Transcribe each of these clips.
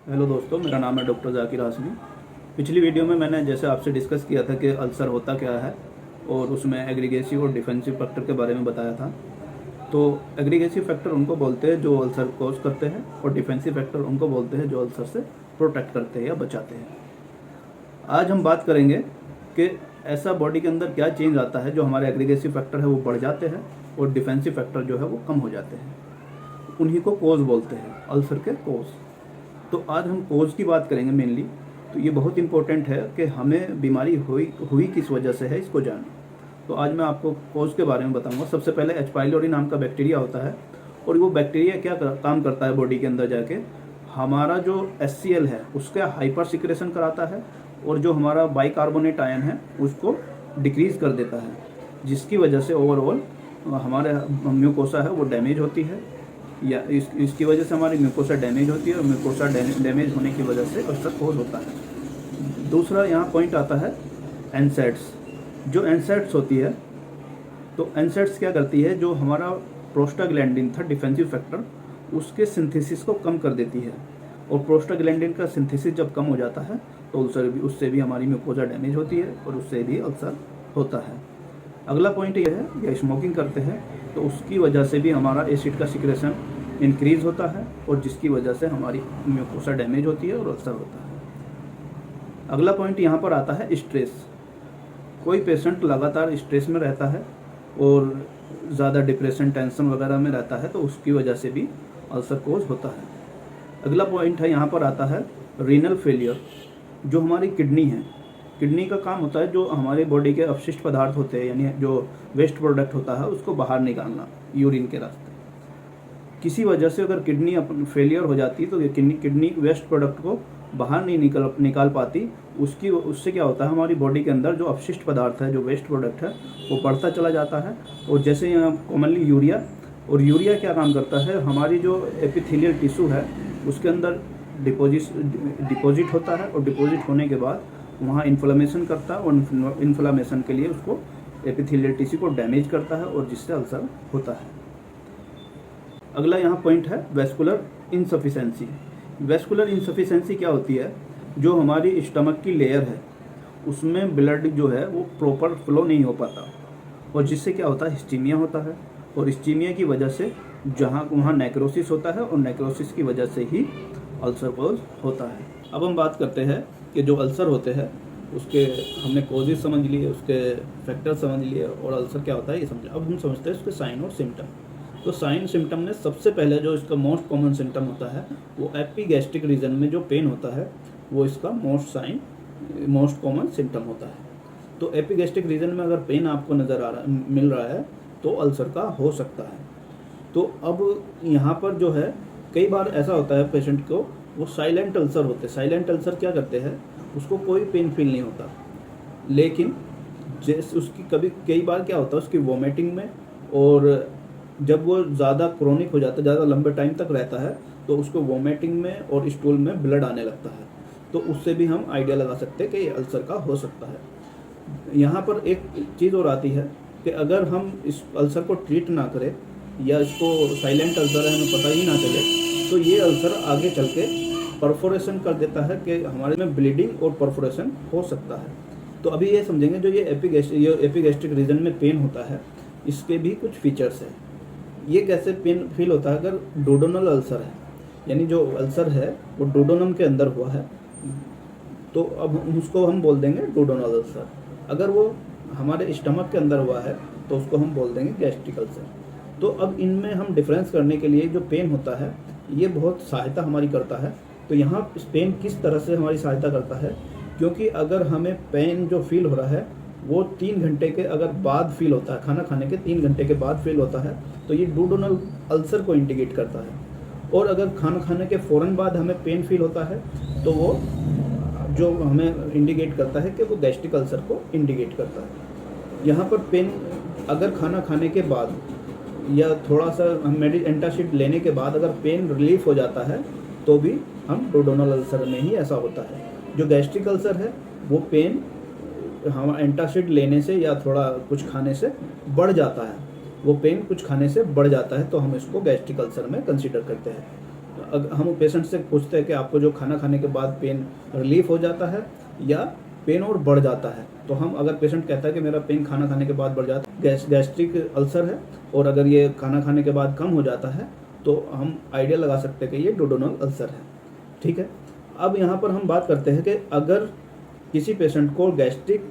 Hello दोस्तों, मेरा नाम है डॉक्टर जाकिर हाशमी। पिछली वीडियो में मैंने जैसे आपसे डिस्कस किया था कि अल्सर होता क्या है और उसमें एग्रीगेसिव और डिफेंसिव फैक्टर के बारे में बताया था। तो एग्रीगेसिव फैक्टर उनको बोलते हैं जो अल्सर कोज करते हैं और डिफेंसिव फैक्टर उनको बोलते हैं जो अल्सर से प्रोटेक्ट करते हैं या बचाते हैं। आज हम बात करेंगे कि ऐसा बॉडी के अंदर क्या चेंज आता है जो हमारे एग्रीगेसिव फैक्टर है वो बढ़ जाते हैं और डिफेंसिव फैक्टर जो है वो कम हो जाते हैं। उन्हीं को कोज बोलते हैं, अल्सर के कोज। तो आज हम कोज की बात करेंगे मेनली। तो ये बहुत इंपॉर्टेंट है कि हमें बीमारी हुई किस वजह से है, इसको जानें। तो आज मैं आपको कोज के बारे में बताऊंगा। सबसे पहले एच पाइलोरी नाम का बैक्टीरिया होता है और वो बैक्टीरिया क्या काम करता है बॉडी के अंदर जाके, हमारा जो HCl है उसका हाइपर सिक्रेशन कराता है और जो हमारा बाइकार्बोनेट आयन है उसको डिक्रीज कर देता है, जिसकी वजह से ओवरऑल हमारे म्यूकोसा है वो डैमेज होती है या इसकी वजह से हमारी म्यूकोसा डैमेज होती है और म्यूकोसा डैमेज होने की वजह से अल्सर कोज होता है। दूसरा यहाँ पॉइंट आता है एनसेड्स। जो एनसेड्स होती है, तो एनसेड्स क्या करती है, जो हमारा प्रोस्टाग्लैंडिन था डिफेंसिव फैक्टर, उसके सिंथेसिस को कम कर देती है। और प्रोस्टाग्लैंडिन का सिंथेसिस जब कम हो जाता है तो उससे भी हमारी म्यूकोसा डैमेज होती है और उससे भी अल्सर होता है। अगला पॉइंट ये है, या स्मोकिंग करते हैं तो उसकी वजह से भी हमारा एसिड का सिक्रेशन इंक्रीज होता है और जिसकी वजह से हमारी म्यूकोसा डैमेज होती है और अल्सर होता है। अगला पॉइंट यहाँ पर आता है स्ट्रेस। कोई पेशेंट लगातार स्ट्रेस में रहता है और ज़्यादा डिप्रेशन टेंशन वगैरह में रहता है तो उसकी वजह से भी अल्सर कोज होता है। अगला पॉइंट है यहाँ पर आता है रीनल फेलियर। जो हमारी किडनी है, किडनी का काम होता है जो हमारे बॉडी के अपशिष्ट पदार्थ होते हैं, यानी जो वेस्ट प्रोडक्ट होता है उसको बाहर निकालना यूरिन के रास्ते। किसी वजह से अगर किडनी फेलियर हो जाती है तो ये किडनी वेस्ट प्रोडक्ट को बाहर नहीं निकाल पाती। उससे क्या होता है, हमारी बॉडी के अंदर जो अपशिष्ट पदार्थ है, जो वेस्ट प्रोडक्ट है, वो बढ़ता चला जाता है। और जैसे यहाँ कॉमनली यूरिया क्या काम करता है, हमारी जो एपिथेलियल टिश्यू है उसके अंदर डिपॉजिट होता है और डिपॉजिट होने के बाद वहाँ इन्फ्लामेशन करता है और इन्फ्लामेशन के लिए उसको एपिथेलियल टिश्यू को डैमेज करता है और जिससे अल्सर होता है। अगला यहाँ पॉइंट है वेस्कुलर इनसफिशेंसी। वेस्कुलर इनसफिशेंसी क्या होती है, जो हमारी स्टमक की लेयर है उसमें ब्लड जो है वो प्रॉपर फ्लो नहीं हो पाता और जिससे क्या होता है, हिस्टीमिया होता है और हिस्टीमिया की वजह से वहाँ नेक्रोसिस होता है और नेक्रोसिस की वजह से ही अल्सर कोज होता है। अब हम बात करते हैं कि जो अल्सर होते हैं उसके हमने कोजेज समझ लिए, उसके फैक्टर समझ लिए और अल्सर क्या होता है ये समझा। अब हम समझते हैं उसके साइन और सिम्टम। तो साइन सिम्टम में सबसे पहले जो इसका मोस्ट कॉमन सिम्टम होता है वो एपिगैस्ट्रिक रीजन में जो पेन होता है वो इसका मोस्ट कॉमन सिम्टम होता है। तो एपिगैस्ट्रिक रीजन में अगर पेन आपको मिल रहा है तो अल्सर का हो सकता है। तो अब यहाँ पर जो है कई बार ऐसा होता है पेशेंट को वो साइलेंट अल्सर होते हैं। साइलेंट अल्सर क्या करते हैं, उसको कोई पेन फील नहीं होता, लेकिन जैसे उसकी कई बार क्या होता है उसकी वॉमिटिंग में, और जब वो ज़्यादा क्रोनिक हो जाता है, ज़्यादा लंबे टाइम तक रहता है तो उसको वॉमिटिंग में और स्टूल में ब्लड आने लगता है। तो उससे भी हम आइडिया लगा सकते हैं कि ये अल्सर का हो सकता है। यहाँ पर एक चीज़ और आती है कि अगर हम इस अल्सर को ट्रीट ना करें या इसको साइलेंट अल्सर है हमें पता ही ना चले तो ये अल्सर आगे चल के परफोरेशन कर देता है कि हमारे में ब्लीडिंग और परफोरेशन हो सकता है। तो अभी ये समझेंगे जो ये एपिगैस्ट्रिक रीजन में पेन होता है इसके भी कुछ फीचर्स हैं। ये कैसे पेन फील होता है, अगर डोडोनल अल्सर है, यानी जो अल्सर है वो डोडोनम के अंदर हुआ है तो अब उसको हम बोल देंगे डोडोनल अल्सर। अगर वो हमारे स्टमक के अंदर हुआ है तो उसको हम बोल देंगे गैस्ट्रिक अल्सर। तो अब इनमें हम डिफरेंस करने के लिए जो पेन होता है ये बहुत सहायता हमारी करता है। तो यहाँ पेन किस तरह से हमारी सहायता करता है, क्योंकि अगर हमें पेन जो फील हो रहा है वो 3 घंटे के अगर बाद फील होता है, खाना खाने के 3 घंटे के बाद फील होता है तो ये डोडोनल अल्सर को इंडिकेट करता है। और अगर खाना खाने के फ़ौरन बाद हमें पेन फील होता है तो वो जो हमें इंडिकेट करता है कि वो गैस्ट्रिक अल्सर को इंडिकेट करता है। यहाँ पर पेन अगर खाना खाने के बाद या थोड़ा सा हम एंटासिड लेने के बाद अगर पेन रिलीफ हो जाता है तो भी हम डोडोनल अल्सर में ही ऐसा होता है। जो गैस्ट्रिक अल्सर है वो पेन हम एंटासिड लेने से या थोड़ा कुछ खाने से बढ़ जाता है, वो पेन कुछ खाने से बढ़ जाता है तो हम इसको गैस्ट्रिक अल्सर में कंसीडर करते हैं। हम पेशेंट से पूछते हैं कि आपको जो खाना खाने के बाद पेन रिलीफ हो जाता है या पेन और बढ़ जाता है। तो हम अगर पेशेंट कहता है कि मेरा पेन खाना खाने के बाद बढ़ जाता है, गैस्ट्रिक अल्सर है, और अगर ये खाना खाने के बाद कम हो जाता है तो हम आइडिया लगा सकते हैं कि ये डोडोनल अल्सर है। ठीक है, अब यहाँ पर हम बात करते हैं कि अगर किसी पेशेंट को गैस्ट्रिक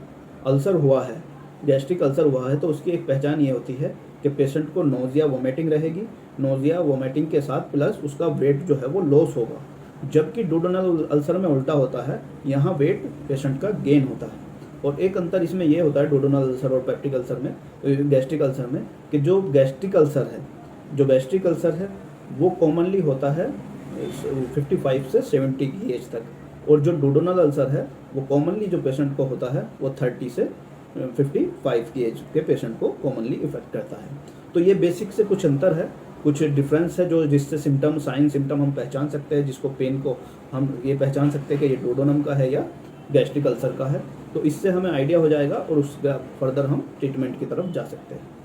अल्सर हुआ है तो उसकी एक पहचान ये होती है कि पेशेंट को नोज़िया वोमिटिंग रहेगी, नोज़िया वोमिटिंग के साथ प्लस उसका वेट जो है वो लॉस होगा। जबकि डोडोनल अल्सर में उल्टा होता है, यहाँ वेट पेशेंट का गेन होता है। और एक अंतर इसमें यह होता है डोडोनल अल्सर और पेप्टिक अल्सर में, गैस्ट्रिक अल्सर में, कि जो गैस्ट्रिक अल्सर है वो कॉमनली होता है 55 से 70 की एज तक, और जो डोडोनल अल्सर है वो कॉमनली जो पेशेंट को होता है वो 30 से 55 की एज के पेशेंट को कॉमनली इफेक्ट करता है। तो ये बेसिक से कुछ अंतर है, कुछ डिफरेंस है जो जिससे साइन सिम्टम हम पहचान सकते हैं, जिसको पेन को हम ये पहचान सकते हैं कि ये डोडोनम का है या गैस्ट्रिक अल्सर का है। तो इससे हमें आइडिया हो जाएगा और उसका फर्दर हम ट्रीटमेंट की तरफ जा सकते हैं।